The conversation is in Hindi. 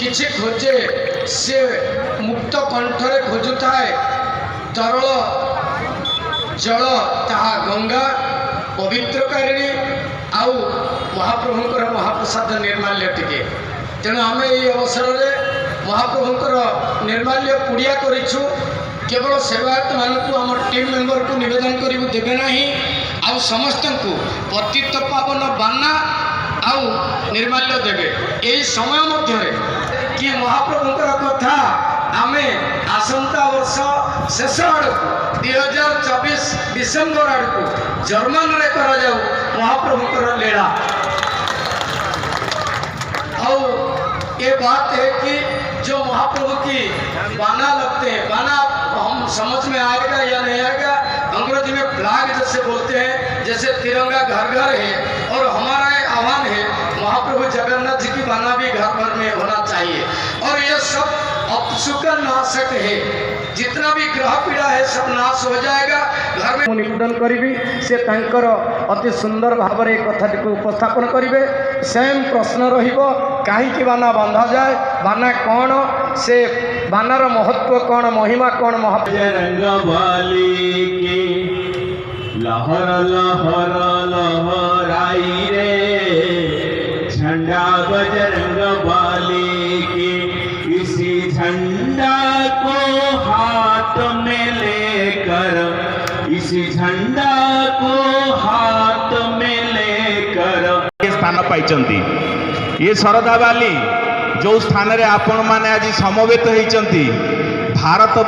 किछि खोजे से मुक्त कंठरे खोजुए तरल जल ताहा गंगा पवित्रकारिणी आउ महाप्रभुंकर महाप्रसाद निर्माल्य टिके तेणु आम ये अवसर में महाप्रभुंकर निर्माल्य पुड़िया करूँ केवल सेवायत मानू आम टीम मेंबर को निवेदन करूँ देवे ना आउ समस्त को पतित पावन बाना आउ निर्माल्य देवे यही समय मध्य कि महाप्रभुंकर कथा आमे आसंता वर्ष शेष आड़ को 2024 डिसेम्बर आड़ को जर्मन रे करा जाऊ महाप्रभुंकर लीला। और ये बात है कि जो महाप्रभु की बाना लगते हैं, बाना हम समझ में आएगा या नहीं आएगा, अंग्रेजी में फ्लैग जैसे बोलते हैं, जैसे तिरंगा घर घर है और हमारा एक आह्वान है महाप्रभु जगन्नाथ जी की बाना भी घर घर में होना चाहिए। और ये सब अपशुक नाशक है, जितना भी ग्रह पीड़ा है सब नाश हो जाएगा। घर में निवेदन करी से तांकर अति सुंदर भाव में कथा को उपस्थापन करेंगे। सेम प्रश्न रहिबो कहीं बाना बंधा जाए, बाना कौन से बानार महत्व कौन, महिमा कौन। लहर लहर लहराई रे झंडा बजरंग बाली की, इसी झंडा को हाथ में लेकर, इसी झंडा को हाथ में लेकर स्थान पाइचंती। ये शरदा बाली जो स्थान रे आपण माने आज समवेत होइचंती भारत